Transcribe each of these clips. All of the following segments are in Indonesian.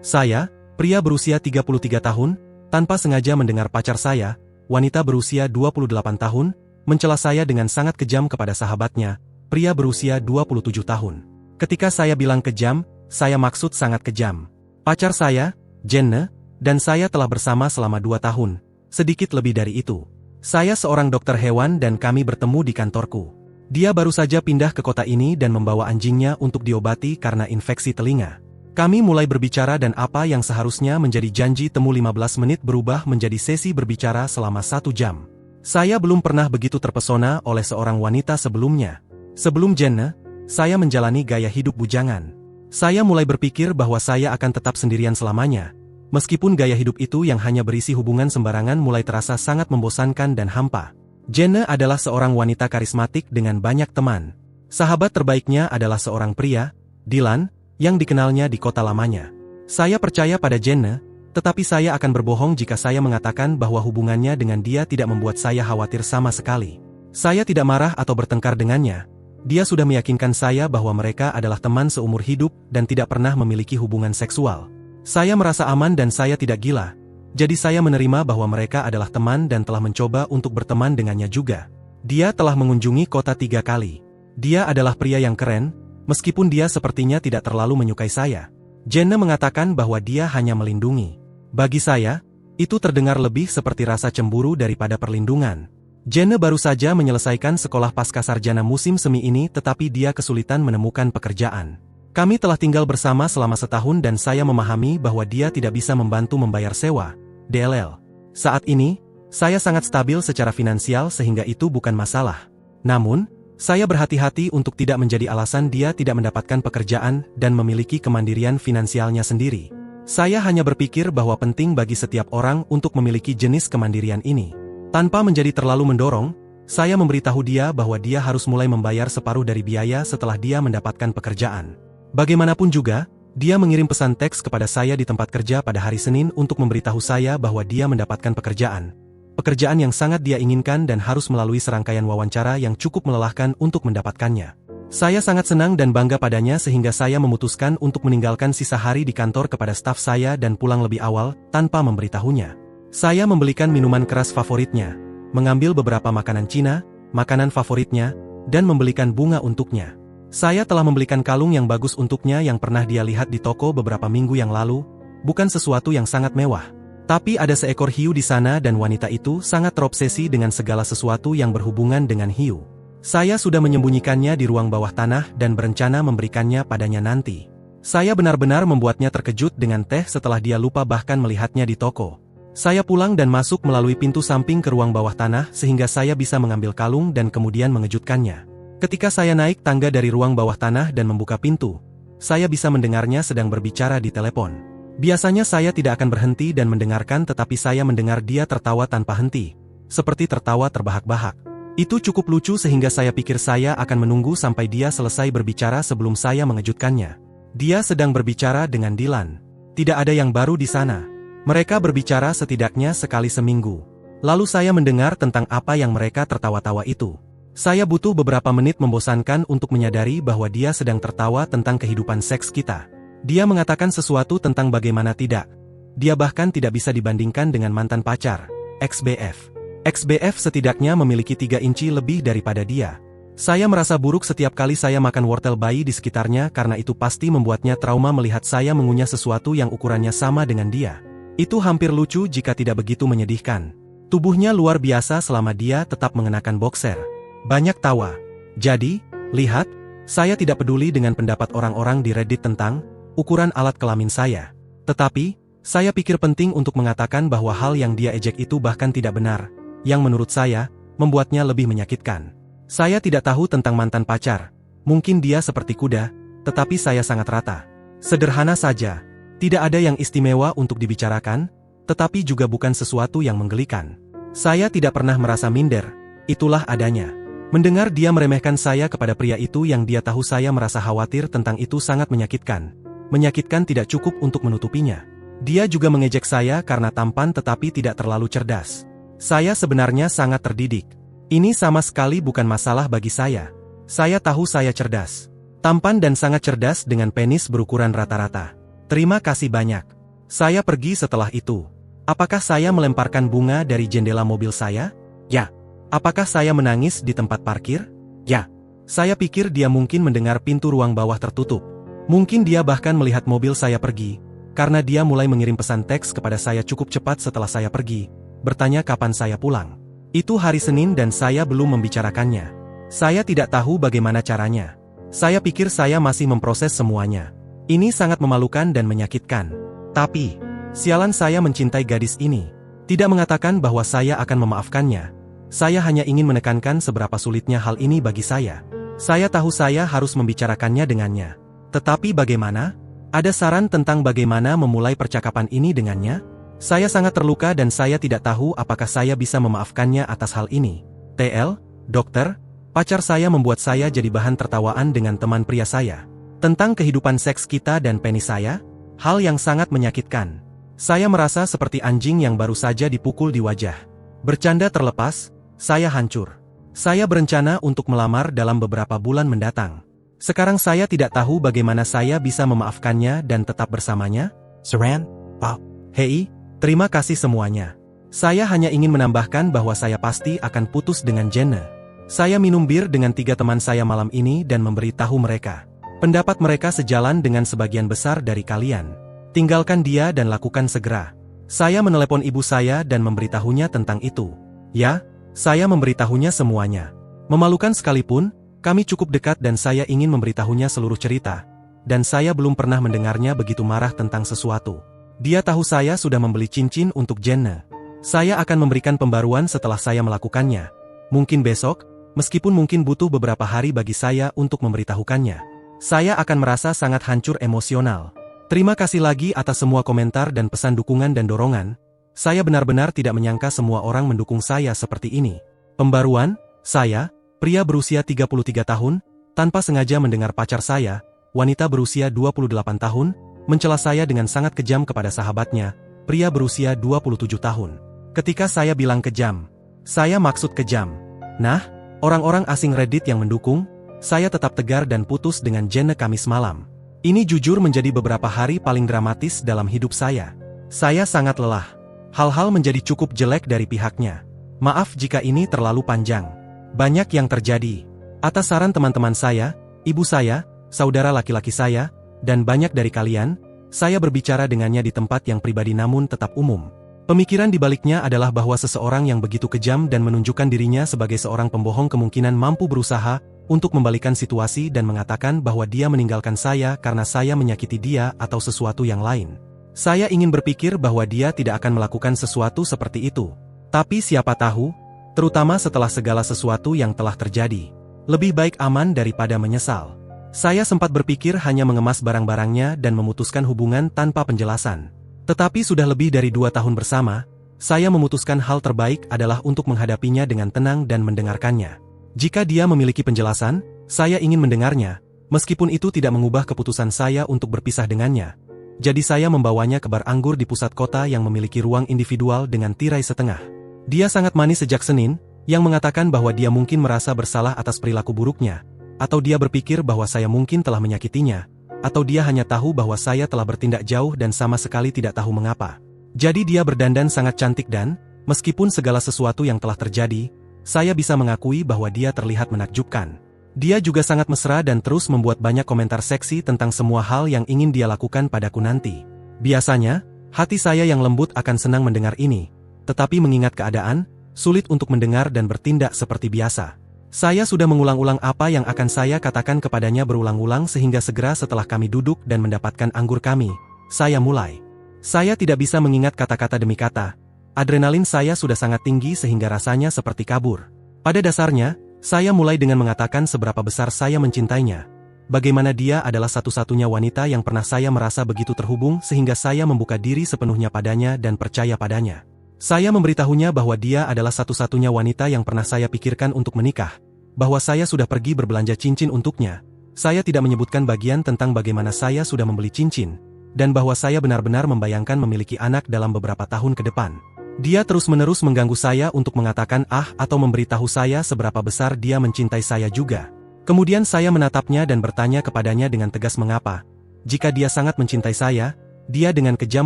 Saya, pria berusia 33 tahun, tanpa sengaja mendengar pacar saya, wanita berusia 28 tahun, mencela saya dengan sangat kejam kepada sahabatnya, pria berusia 27 tahun. Ketika saya bilang kejam, saya maksud sangat kejam. Pacar saya, Jenna, dan saya telah bersama selama 2 tahun, sedikit lebih dari itu. Saya seorang dokter hewan dan kami bertemu di kantorku. Dia baru saja pindah ke kota ini dan membawa anjingnya untuk diobati karena infeksi telinga. Kami mulai berbicara dan apa yang seharusnya menjadi janji temu 15 menit berubah menjadi sesi berbicara selama 1 jam. Saya belum pernah begitu terpesona oleh seorang wanita sebelumnya. Sebelum Jenna, saya menjalani gaya hidup bujangan. Saya mulai berpikir bahwa saya akan tetap sendirian selamanya. Meskipun gaya hidup itu yang hanya berisi hubungan sembarangan mulai terasa sangat membosankan dan hampa. Jenna adalah seorang wanita karismatik dengan banyak teman. Sahabat terbaiknya adalah seorang pria, Dylan, yang dikenalnya di kota lamanya. Saya percaya pada Jenna, tetapi saya akan berbohong jika saya mengatakan bahwa hubungannya dengan dia tidak membuat saya khawatir sama sekali. Saya tidak marah atau bertengkar dengannya. Dia sudah meyakinkan saya bahwa mereka adalah teman seumur hidup dan tidak pernah memiliki hubungan seksual. Saya merasa aman dan saya tidak gila. Jadi saya menerima bahwa mereka adalah teman dan telah mencoba untuk berteman dengannya juga. Dia telah mengunjungi kota 3 kali. Dia adalah pria yang keren, meskipun dia sepertinya tidak terlalu menyukai saya. Jenna mengatakan bahwa dia hanya melindungi. Bagi saya, itu terdengar lebih seperti rasa cemburu daripada perlindungan. Jenna baru saja menyelesaikan sekolah pascasarjana musim semi ini tetapi dia kesulitan menemukan pekerjaan. Kami telah tinggal bersama selama setahun dan saya memahami bahwa dia tidak bisa membantu membayar sewa, DLL. Saat ini, saya sangat stabil secara finansial sehingga itu bukan masalah. Namun, saya berhati-hati untuk tidak menjadi alasan dia tidak mendapatkan pekerjaan dan memiliki kemandirian finansialnya sendiri. Saya hanya berpikir bahwa penting bagi setiap orang untuk memiliki jenis kemandirian ini. Tanpa menjadi terlalu mendorong, saya memberitahu dia bahwa dia harus mulai membayar separuh dari biaya setelah dia mendapatkan pekerjaan. Bagaimanapun juga, dia mengirim pesan teks kepada saya di tempat kerja pada hari Senin untuk memberitahu saya bahwa dia mendapatkan pekerjaan. Pekerjaan yang sangat dia inginkan dan harus melalui serangkaian wawancara yang cukup melelahkan untuk mendapatkannya. Saya sangat senang dan bangga padanya sehingga saya memutuskan untuk meninggalkan sisa hari di kantor kepada staf saya dan pulang lebih awal tanpa memberitahunya. Saya membelikan minuman keras favoritnya, mengambil beberapa makanan Cina, makanan favoritnya, dan membelikan bunga untuknya. Saya telah membelikan kalung yang bagus untuknya yang pernah dia lihat di toko beberapa minggu yang lalu, bukan sesuatu yang sangat mewah. Tapi ada seekor hiu di sana dan wanita itu sangat terobsesi dengan segala sesuatu yang berhubungan dengan hiu. Saya sudah menyembunyikannya di ruang bawah tanah dan berencana memberikannya padanya nanti. Saya benar-benar membuatnya terkejut dengan teh setelah dia lupa bahkan melihatnya di toko. Saya pulang dan masuk melalui pintu samping ke ruang bawah tanah sehingga saya bisa mengambil kalung dan kemudian mengejutkannya. Ketika saya naik tangga dari ruang bawah tanah dan membuka pintu, saya bisa mendengarnya sedang berbicara di telepon. Biasanya saya tidak akan berhenti dan mendengarkan tetapi saya mendengar dia tertawa tanpa henti, seperti tertawa terbahak-bahak. Itu cukup lucu sehingga saya pikir saya akan menunggu sampai dia selesai berbicara sebelum saya mengejutkannya. Dia sedang berbicara dengan Dylan. Tidak ada yang baru di sana. Mereka berbicara setidaknya sekali seminggu. Lalu saya mendengar tentang apa yang mereka tertawa-tawa itu. Saya butuh beberapa menit membosankan untuk menyadari bahwa dia sedang tertawa tentang kehidupan seks kita. Dia mengatakan sesuatu tentang bagaimana tidak. Dia bahkan tidak bisa dibandingkan dengan mantan pacar, XBF. XBF setidaknya memiliki 3 inci lebih daripada dia. Saya merasa buruk setiap kali saya makan wortel bayi di sekitarnya karena itu pasti membuatnya trauma melihat saya mengunyah sesuatu yang ukurannya sama dengan dia. Itu hampir lucu jika tidak begitu menyedihkan. Tubuhnya luar biasa selama dia tetap mengenakan boxer. Banyak tawa. Jadi, lihat, saya tidak peduli dengan pendapat orang-orang di Reddit tentang ukuran alat kelamin saya. Tetapi, saya pikir penting untuk mengatakan bahwa hal yang dia ejek itu bahkan tidak benar, yang menurut saya, membuatnya lebih menyakitkan. Saya tidak tahu tentang mantan pacar. Mungkin dia seperti kuda, tetapi saya sangat rata. Sederhana saja. Tidak ada yang istimewa untuk dibicarakan, tetapi juga bukan sesuatu yang menggelikan. Saya tidak pernah merasa minder, itulah adanya. Mendengar dia meremehkan saya kepada pria itu yang dia tahu saya merasa khawatir tentang itu sangat menyakitkan. Menyakitkan tidak cukup untuk menutupinya. Dia juga mengejek saya karena tampan tetapi tidak terlalu cerdas. Saya sebenarnya sangat terdidik. Ini sama sekali bukan masalah bagi saya. Saya tahu saya cerdas. Tampan dan sangat cerdas dengan penis berukuran rata-rata. Terima kasih banyak. Saya pergi setelah itu. Apakah saya melemparkan bunga dari jendela mobil saya? Ya. Apakah saya menangis di tempat parkir? Ya. Saya pikir dia mungkin mendengar pintu ruang bawah tertutup. Mungkin dia bahkan melihat mobil saya pergi, karena dia mulai mengirim pesan teks kepada saya cukup cepat setelah saya pergi, bertanya kapan saya pulang. Itu hari Senin dan saya belum membicarakannya. Saya tidak tahu bagaimana caranya. Saya pikir saya masih memproses semuanya. Ini sangat memalukan dan menyakitkan. Tapi, sialan saya mencintai gadis ini. Tidak mengatakan bahwa saya akan memaafkannya. Saya hanya ingin menekankan seberapa sulitnya hal ini bagi saya. Saya tahu saya harus membicarakannya dengannya. Tetapi bagaimana? Ada saran tentang bagaimana memulai percakapan ini dengannya? Saya sangat terluka dan saya tidak tahu apakah saya bisa memaafkannya atas hal ini. TL, dokter, pacar saya membuat saya jadi bahan tertawaan dengan teman pria saya. Tentang kehidupan seks kita dan penis saya, hal yang sangat menyakitkan. Saya merasa seperti anjing yang baru saja dipukul di wajah. Bercanda terlepas, saya hancur. Saya berencana untuk melamar dalam beberapa bulan mendatang. Sekarang saya tidak tahu bagaimana saya bisa memaafkannya dan tetap bersamanya. Saran, Pak. Hei, terima kasih semuanya. Saya hanya ingin menambahkan bahwa saya pasti akan putus dengan Jenna. Saya minum bir dengan 3 teman saya malam ini dan memberitahu mereka. Pendapat mereka sejalan dengan sebagian besar dari kalian. Tinggalkan dia dan lakukan segera. Saya menelepon ibu saya dan memberitahunya tentang itu. Ya, saya memberitahunya semuanya. Memalukan sekalipun, kami cukup dekat dan saya ingin memberitahunya seluruh cerita. Dan saya belum pernah mendengarnya begitu marah tentang sesuatu. Dia tahu saya sudah membeli cincin untuk Jenna. Saya akan memberikan pembaruan setelah saya melakukannya. Mungkin besok, meskipun mungkin butuh beberapa hari bagi saya untuk memberitahukannya. Saya akan merasa sangat hancur emosional. Terima kasih lagi atas semua komentar dan pesan dukungan dan dorongan. Saya benar-benar tidak menyangka semua orang mendukung saya seperti ini. Pembaruan, saya, pria berusia 33 tahun, tanpa sengaja mendengar pacar saya, wanita berusia 28 tahun, mencela saya dengan sangat kejam kepada sahabatnya, pria berusia 27 tahun. Ketika saya bilang kejam, saya maksud kejam. Nah, orang-orang asing Reddit yang mendukung, saya tetap tegar dan putus dengan Jenna Kamis malam. Ini jujur menjadi beberapa hari paling dramatis dalam hidup saya. Saya sangat lelah. Hal-hal menjadi cukup jelek dari pihaknya. Maaf jika ini terlalu panjang. Banyak yang terjadi. Atas saran teman-teman saya, ibu saya, saudara laki-laki saya, dan banyak dari kalian, saya berbicara dengannya di tempat yang pribadi namun tetap umum. Pemikiran di baliknya adalah bahwa seseorang yang begitu kejam dan menunjukkan dirinya sebagai seorang pembohong kemungkinan mampu berusaha untuk membalikan situasi dan mengatakan bahwa dia meninggalkan saya karena saya menyakiti dia atau sesuatu yang lain. Saya ingin berpikir bahwa dia tidak akan melakukan sesuatu seperti itu. Tapi siapa tahu, terutama setelah segala sesuatu yang telah terjadi. Lebih baik aman daripada menyesal. Saya sempat berpikir hanya mengemas barang-barangnya dan memutuskan hubungan tanpa penjelasan. Tetapi sudah lebih dari 2 tahun bersama, saya memutuskan hal terbaik adalah untuk menghadapinya dengan tenang dan mendengarkannya. Jika dia memiliki penjelasan, saya ingin mendengarnya, meskipun itu tidak mengubah keputusan saya untuk berpisah dengannya. Jadi saya membawanya ke bar anggur di pusat kota yang memiliki ruang individual dengan tirai setengah. Dia sangat manis sejak Senin, yang mengatakan bahwa dia mungkin merasa bersalah atas perilaku buruknya, atau dia berpikir bahwa saya mungkin telah menyakitinya, atau dia hanya tahu bahwa saya telah bertindak jauh dan sama sekali tidak tahu mengapa. Jadi dia berdandan sangat cantik dan, meskipun segala sesuatu yang telah terjadi, saya bisa mengakui bahwa dia terlihat menakjubkan. Dia juga sangat mesra dan terus membuat banyak komentar seksi tentang semua hal yang ingin dia lakukan padaku nanti. Biasanya, hati saya yang lembut akan senang mendengar ini, tetapi mengingat keadaan, sulit untuk mendengar dan bertindak seperti biasa. Saya sudah mengulang-ulang apa yang akan saya katakan kepadanya berulang-ulang sehingga segera setelah kami duduk dan mendapatkan anggur kami, saya mulai. Saya tidak bisa mengingat kata-kata demi kata. Adrenalin saya sudah sangat tinggi sehingga rasanya seperti kabur. Pada dasarnya, saya mulai dengan mengatakan seberapa besar saya mencintainya. Bagaimana dia adalah satu-satunya wanita yang pernah saya merasa begitu terhubung sehingga saya membuka diri sepenuhnya padanya dan percaya padanya. Saya memberitahunya bahwa dia adalah satu-satunya wanita yang pernah saya pikirkan untuk menikah. Bahwa saya sudah pergi berbelanja cincin untuknya. Saya tidak menyebutkan bagian tentang bagaimana saya sudah membeli cincin. Dan bahwa saya benar-benar membayangkan memiliki anak dalam beberapa tahun ke depan. Dia terus-menerus mengganggu saya untuk mengatakan atau memberitahu saya seberapa besar dia mencintai saya juga. Kemudian saya menatapnya dan bertanya kepadanya dengan tegas mengapa. Jika dia sangat mencintai saya, dia dengan kejam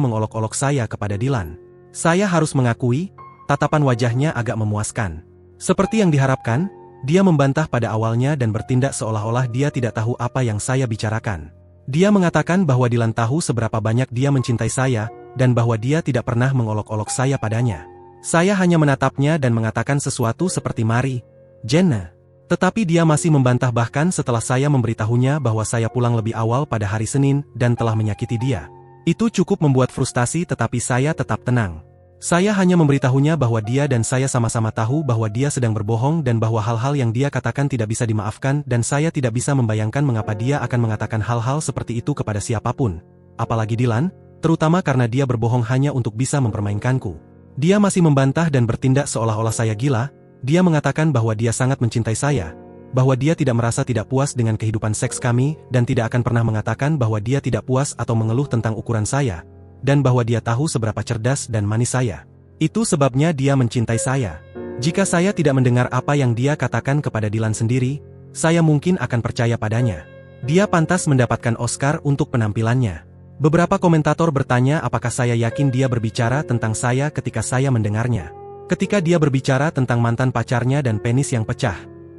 mengolok-olok saya kepada Dylan. Saya harus mengakui, tatapan wajahnya agak memuaskan. Seperti yang diharapkan, dia membantah pada awalnya dan bertindak seolah-olah dia tidak tahu apa yang saya bicarakan. Dia mengatakan bahwa Dylan tahu seberapa banyak dia mencintai saya, dan bahwa dia tidak pernah mengolok-olok saya padanya. Saya hanya menatapnya dan mengatakan sesuatu seperti "Mari, Jenna." Tetapi dia masih membantah bahkan setelah saya memberitahunya bahwa saya pulang lebih awal pada hari Senin dan telah menyakiti dia. Itu cukup membuat frustasi tetapi saya tetap tenang. Saya hanya memberitahunya bahwa dia dan saya sama-sama tahu bahwa dia sedang berbohong dan bahwa hal-hal yang dia katakan tidak bisa dimaafkan dan saya tidak bisa membayangkan mengapa dia akan mengatakan hal-hal seperti itu kepada siapapun. Apalagi Dylan, terutama karena dia berbohong hanya untuk bisa mempermainkanku. Dia masih membantah dan bertindak seolah-olah saya gila. Dia mengatakan bahwa dia sangat mencintai saya, bahwa dia tidak merasa tidak puas dengan kehidupan seks kami, dan tidak akan pernah mengatakan bahwa dia tidak puas atau mengeluh tentang ukuran saya, dan bahwa dia tahu seberapa cerdas dan manis saya. Itu sebabnya dia mencintai saya. Jika saya tidak mendengar apa yang dia katakan kepada Dylan sendiri, saya mungkin akan percaya padanya. Dia pantas mendapatkan Oscar untuk penampilannya. Beberapa komentator bertanya apakah saya yakin dia berbicara tentang saya ketika saya mendengarnya. Ketika dia berbicara tentang mantan pacarnya dan penis yang pecah,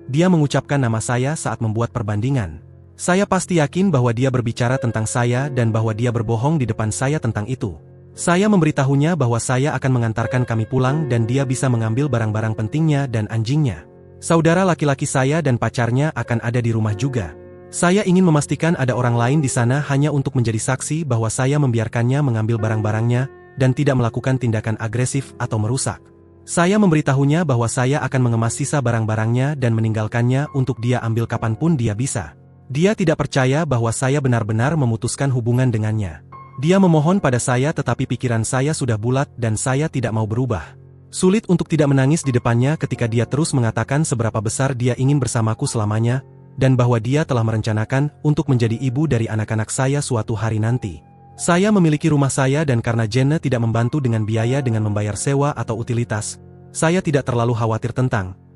dia mengucapkan nama saya saat membuat perbandingan. Saya pasti yakin bahwa dia berbicara tentang saya dan bahwa dia berbohong di depan saya tentang itu. Saya memberitahunya bahwa saya akan mengantarkan kami pulang dan dia bisa mengambil barang-barang pentingnya dan anjingnya. Saudara laki-laki saya dan pacarnya akan ada di rumah juga. Saya ingin memastikan ada orang lain di sana hanya untuk menjadi saksi bahwa saya membiarkannya mengambil barang-barangnya dan tidak melakukan tindakan agresif atau merusak. Saya memberitahunya bahwa saya akan mengemas sisa barang-barangnya dan meninggalkannya untuk dia ambil kapanpun dia bisa. Dia tidak percaya bahwa saya benar-benar memutuskan hubungan dengannya. Dia memohon pada saya tetapi pikiran saya sudah bulat dan saya tidak mau berubah. Sulit untuk tidak menangis di depannya ketika dia terus mengatakan seberapa besar dia ingin bersamaku selamanya, dan bahwa dia telah merencanakan untuk menjadi ibu dari anak-anak saya suatu hari nanti. Saya memiliki rumah saya dan karena Jenna tidak membantu dengan biaya dengan membayar sewa atau utilitas, saya tidak terlalu khawatir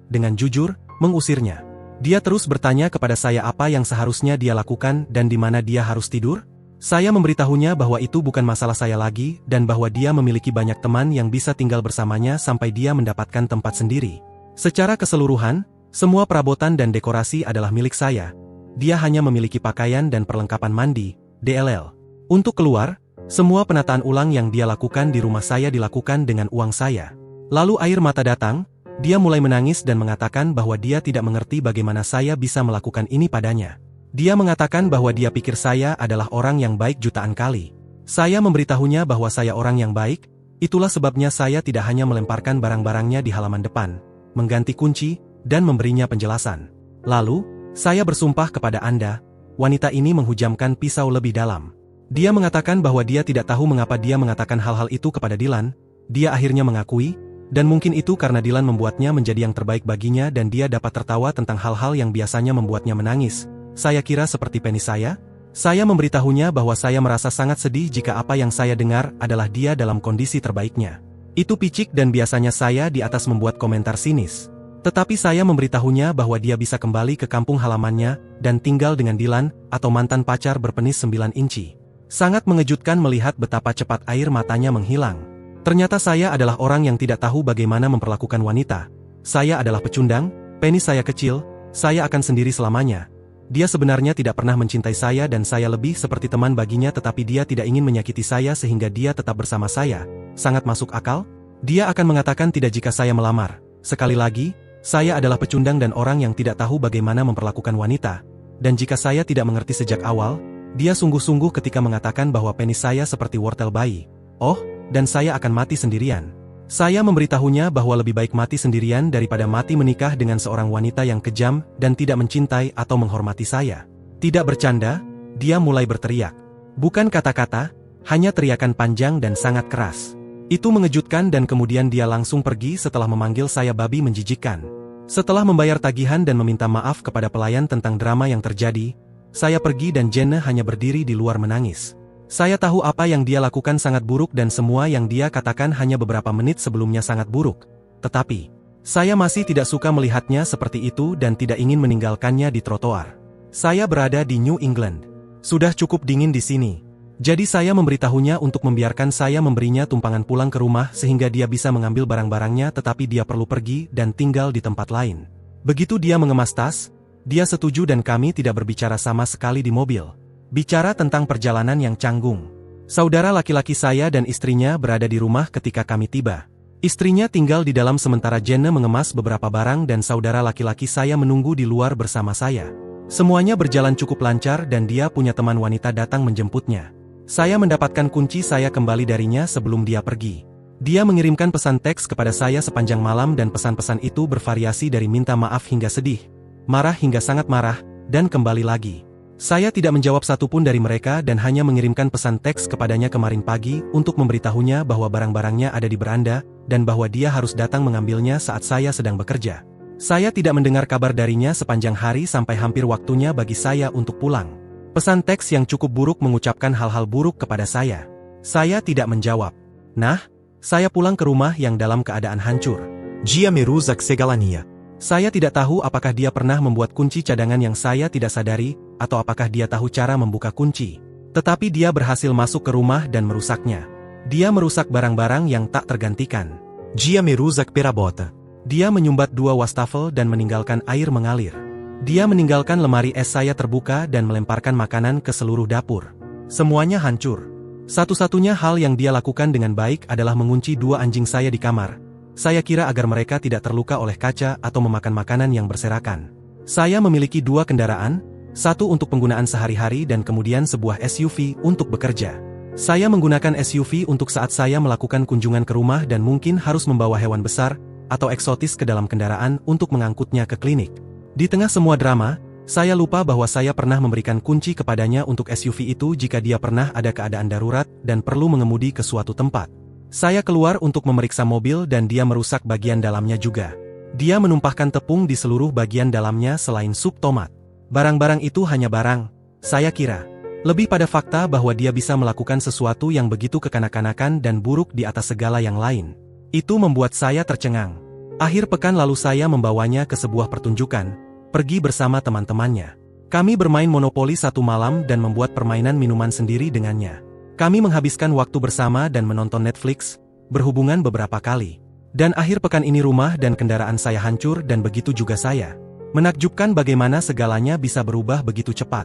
dengan jujur, mengusirnya. Dia terus bertanya kepada saya apa yang seharusnya dia lakukan dan di mana dia harus tidur. Saya memberitahunya bahwa itu bukan masalah saya lagi dan bahwa dia memiliki banyak teman yang bisa tinggal bersamanya sampai dia mendapatkan tempat sendiri. Secara keseluruhan, semua perabotan dan dekorasi adalah milik saya. Dia hanya memiliki pakaian dan perlengkapan mandi, DLL. Untuk keluar, semua penataan ulang yang dia lakukan di rumah saya dilakukan dengan uang saya. Lalu air mata datang, dia mulai menangis dan mengatakan bahwa dia tidak mengerti bagaimana saya bisa melakukan ini padanya. Dia mengatakan bahwa dia pikir saya adalah orang yang baik jutaan kali. Saya memberitahunya bahwa saya orang yang baik, itulah sebabnya saya tidak hanya melemparkan barang-barangnya di halaman depan, mengganti kunci, dan memberinya penjelasan. Lalu, saya bersumpah kepada Anda, wanita ini menghujamkan pisau lebih dalam. Dia mengatakan bahwa dia tidak tahu mengapa dia mengatakan hal-hal itu kepada Dylan. Dia akhirnya mengakui, dan mungkin itu karena Dylan membuatnya menjadi yang terbaik baginya dan dia dapat tertawa tentang hal-hal yang biasanya membuatnya menangis. Saya kira seperti penis saya. Saya memberitahunya bahwa saya merasa sangat sedih jika apa yang saya dengar adalah dia dalam kondisi terbaiknya. Itu picik dan biasanya saya di atas membuat komentar sinis. Tetapi saya memberitahunya bahwa dia bisa kembali ke kampung halamannya dan tinggal dengan Dylan atau mantan pacar berpenis 9 inci. Sangat mengejutkan melihat betapa cepat air matanya menghilang. Ternyata saya adalah orang yang tidak tahu bagaimana memperlakukan wanita. Saya adalah pecundang, penis saya kecil, saya akan sendiri selamanya. Dia sebenarnya tidak pernah mencintai saya dan saya lebih seperti teman baginya tetapi dia tidak ingin menyakiti saya sehingga dia tetap bersama saya. Sangat masuk akal? Dia akan mengatakan tidak jika saya melamar. Sekali lagi, saya adalah pecundang dan orang yang tidak tahu bagaimana memperlakukan wanita. Dan jika saya tidak mengerti sejak awal, dia sungguh-sungguh ketika mengatakan bahwa penis saya seperti wortel bayi. Oh, dan saya akan mati sendirian. Saya memberitahunya bahwa lebih baik mati sendirian daripada mati menikah dengan seorang wanita yang kejam dan tidak mencintai atau menghormati saya. Tidak bercanda, dia mulai berteriak. Bukan kata-kata, hanya teriakan panjang dan sangat keras. Itu mengejutkan dan kemudian dia langsung pergi setelah memanggil saya babi menjijikkan. Setelah membayar tagihan dan meminta maaf kepada pelayan tentang drama yang terjadi, saya pergi dan Jenna hanya berdiri di luar menangis. Saya tahu apa yang dia lakukan sangat buruk dan semua yang dia katakan hanya beberapa menit sebelumnya sangat buruk. Tetapi, saya masih tidak suka melihatnya seperti itu dan tidak ingin meninggalkannya di trotoar. Saya berada di New England. Sudah cukup dingin di sini. Jadi saya memberitahunya untuk membiarkan saya memberinya tumpangan pulang ke rumah sehingga dia bisa mengambil barang-barangnya tetapi dia perlu pergi dan tinggal di tempat lain. Begitu dia mengemas tas, dia setuju dan kami tidak berbicara sama sekali di mobil. Bicara tentang perjalanan yang canggung. Saudara laki-laki saya dan istrinya berada di rumah ketika kami tiba. Istrinya tinggal di dalam sementara Jenna mengemas beberapa barang dan saudara laki-laki saya menunggu di luar bersama saya. Semuanya berjalan cukup lancar dan dia punya teman wanita datang menjemputnya. Saya mendapatkan kunci saya kembali darinya sebelum dia pergi. Dia mengirimkan pesan teks kepada saya sepanjang malam dan pesan-pesan itu bervariasi dari minta maaf hingga sedih, marah hingga sangat marah, dan kembali lagi. Saya tidak menjawab satupun dari mereka dan hanya mengirimkan pesan teks kepadanya kemarin pagi untuk memberitahunya bahwa barang-barangnya ada di beranda dan bahwa dia harus datang mengambilnya saat saya sedang bekerja. Saya tidak mendengar kabar darinya sepanjang hari sampai hampir waktunya bagi saya untuk pulang. Pesan teks yang cukup buruk mengucapkan hal-hal buruk kepada saya. Saya tidak menjawab. Nah, saya pulang ke rumah yang dalam keadaan hancur. Dia merusak segalanya. Saya tidak tahu apakah dia pernah membuat kunci cadangan yang saya tidak sadari, atau apakah dia tahu cara membuka kunci. Tetapi dia berhasil masuk ke rumah dan merusaknya. Dia merusak barang-barang yang tak tergantikan. Dia merusak perabota. Dia menyumbat 2 wastafel dan meninggalkan air mengalir. Dia meninggalkan lemari es saya terbuka dan melemparkan makanan ke seluruh dapur. Semuanya hancur. Satu-satunya hal yang dia lakukan dengan baik adalah mengunci 2 anjing saya di kamar. Saya kira agar mereka tidak terluka oleh kaca atau memakan makanan yang berserakan. Saya memiliki 2 kendaraan, satu untuk penggunaan sehari-hari dan kemudian sebuah SUV untuk bekerja. Saya menggunakan SUV untuk saat saya melakukan kunjungan ke rumah dan mungkin harus membawa hewan besar atau eksotis ke dalam kendaraan untuk mengangkutnya ke klinik. Di tengah semua drama, saya lupa bahwa saya pernah memberikan kunci kepadanya untuk SUV itu jika dia pernah ada keadaan darurat dan perlu mengemudi ke suatu tempat. Saya keluar untuk memeriksa mobil dan dia merusak bagian dalamnya juga. Dia menumpahkan tepung di seluruh bagian dalamnya selain sup tomat. Barang-barang itu hanya barang, saya kira. Lebih pada fakta bahwa dia bisa melakukan sesuatu yang begitu kekanak-kanakan dan buruk di atas segala yang lain. Itu membuat saya tercengang. Akhir pekan lalu saya membawanya ke sebuah pertunjukan, pergi bersama teman-temannya. Kami bermain monopoli 1 malam dan membuat permainan minuman sendiri dengannya. Kami menghabiskan waktu bersama dan menonton Netflix, berhubungan beberapa kali. Dan akhir pekan ini rumah dan kendaraan saya hancur dan begitu juga saya. Menakjubkan bagaimana segalanya bisa berubah begitu cepat.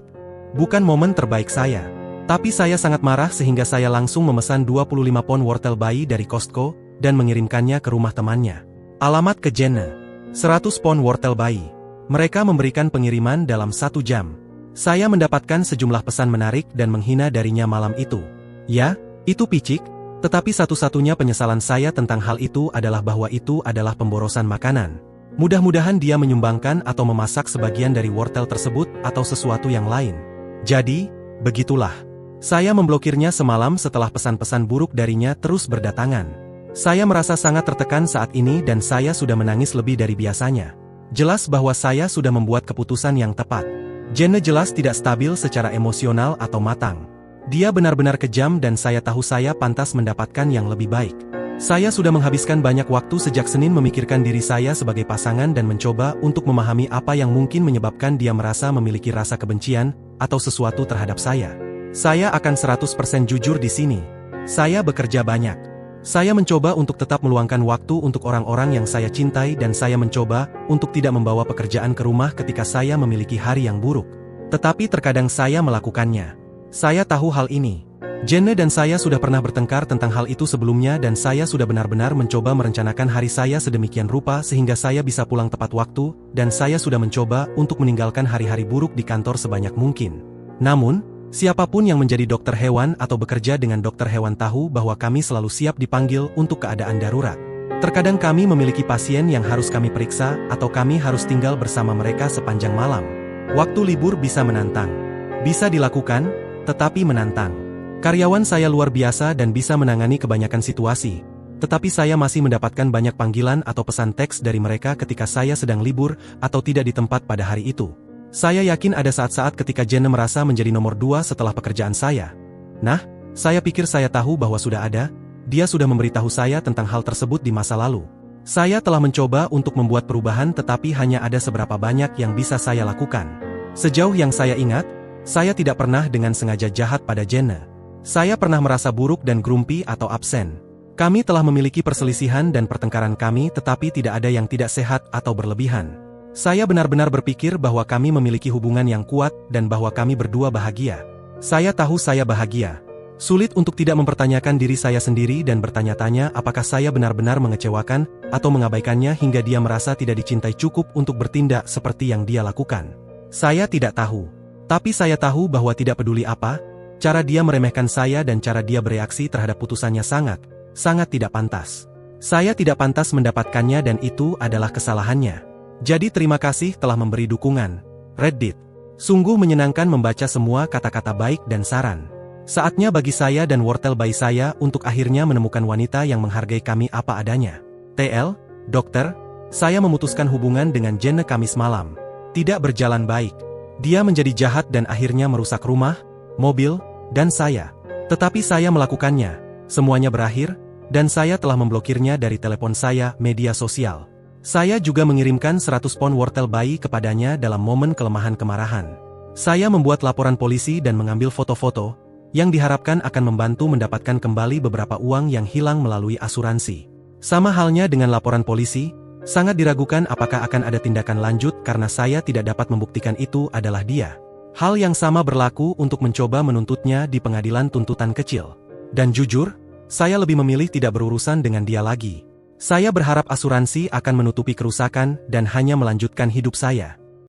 Bukan momen terbaik saya. Tapi saya sangat marah sehingga saya langsung memesan 25 pon wortel bayi dari Costco dan mengirimkannya ke rumah temannya. Alamat ke Jenna. 100 pon wortel bayi. Mereka memberikan pengiriman dalam 1 jam. Saya mendapatkan sejumlah pesan menarik dan menghina darinya malam itu. Ya, itu picik, tetapi satu-satunya penyesalan saya tentang hal itu adalah bahwa itu adalah pemborosan makanan. Mudah-mudahan dia menyumbangkan atau memasak sebagian dari wortel tersebut atau sesuatu yang lain. Jadi, begitulah. Saya memblokirnya semalam setelah pesan-pesan buruk darinya terus berdatangan. Saya merasa sangat tertekan saat ini dan saya sudah menangis lebih dari biasanya. Jelas bahwa saya sudah membuat keputusan yang tepat. Jenna jelas tidak stabil secara emosional atau matang. Dia benar-benar kejam dan saya tahu saya pantas mendapatkan yang lebih baik. Saya sudah menghabiskan banyak waktu sejak Senin memikirkan diri saya sebagai pasangan dan mencoba untuk memahami apa yang mungkin menyebabkan dia merasa memiliki rasa kebencian atau sesuatu terhadap saya. Saya akan 100% jujur di sini. Saya bekerja banyak. Saya mencoba untuk tetap meluangkan waktu untuk orang-orang yang saya cintai dan saya mencoba untuk tidak membawa pekerjaan ke rumah ketika saya memiliki hari yang buruk. Tetapi terkadang saya melakukannya. Saya tahu hal ini. Jenna dan saya sudah pernah bertengkar tentang hal itu sebelumnya dan saya sudah benar-benar mencoba merencanakan hari saya sedemikian rupa sehingga saya bisa pulang tepat waktu dan saya sudah mencoba untuk meninggalkan hari-hari buruk di kantor sebanyak mungkin. Namun, siapapun yang menjadi dokter hewan atau bekerja dengan dokter hewan tahu bahwa kami selalu siap dipanggil untuk keadaan darurat. Terkadang kami memiliki pasien yang harus kami periksa atau kami harus tinggal bersama mereka sepanjang malam. Waktu libur bisa menantang. Bisa dilakukan, tetapi menantang. Karyawan saya luar biasa dan bisa menangani kebanyakan situasi. Tetapi saya masih mendapatkan banyak panggilan atau pesan teks dari mereka ketika saya sedang libur atau tidak di tempat pada hari itu. Saya yakin ada saat-saat ketika Jenna merasa menjadi nomor 2 setelah pekerjaan saya. Nah, saya pikir saya tahu bahwa sudah ada, dia sudah memberitahu saya tentang hal tersebut di masa lalu. Saya telah mencoba untuk membuat perubahan tetapi hanya ada seberapa banyak yang bisa saya lakukan. Sejauh yang saya ingat, saya tidak pernah dengan sengaja jahat pada Jenna. Saya pernah merasa buruk dan grumpy atau absen. Kami telah memiliki perselisihan dan pertengkaran kami, tetapi tidak ada yang tidak sehat atau berlebihan. Saya benar-benar berpikir bahwa kami memiliki hubungan yang kuat dan bahwa kami berdua bahagia. Saya tahu saya bahagia. Sulit untuk tidak mempertanyakan diri saya sendiri dan bertanya-tanya apakah saya benar-benar mengecewakan atau mengabaikannya hingga dia merasa tidak dicintai cukup untuk bertindak seperti yang dia lakukan. Saya tidak tahu. Tapi saya tahu bahwa tidak peduli apa, cara dia meremehkan saya dan cara dia bereaksi terhadap putusannya sangat tidak pantas. Saya tidak pantas mendapatkannya dan itu adalah kesalahannya. Jadi terima kasih telah memberi dukungan. Reddit. Sungguh menyenangkan membaca semua kata-kata baik dan saran. Saatnya bagi saya dan wortel bayi saya untuk akhirnya menemukan wanita yang menghargai kami apa adanya. TL, dokter, saya memutuskan hubungan dengan Jenna Kamis malam. Tidak berjalan baik. Dia menjadi jahat dan akhirnya merusak rumah, mobil, dan saya. Tetapi saya melakukannya. Semuanya berakhir, dan saya telah memblokirnya dari telepon saya, media sosial. Saya juga mengirimkan 100 pon wortel bayi kepadanya dalam momen kelemahan kemarahan. Saya membuat laporan polisi dan mengambil foto-foto, yang diharapkan akan membantu mendapatkan kembali beberapa uang yang hilang melalui asuransi. Sama halnya dengan laporan polisi, sangat diragukan apakah akan ada tindakan lanjut karena saya tidak dapat membuktikan itu adalah dia. Hal yang sama berlaku untuk mencoba menuntutnya di pengadilan tuntutan kecil. Dan jujur, saya lebih memilih tidak berurusan dengan dia lagi. Saya berharap asuransi akan menutupi kerusakan dan hanya melanjutkan hidup saya.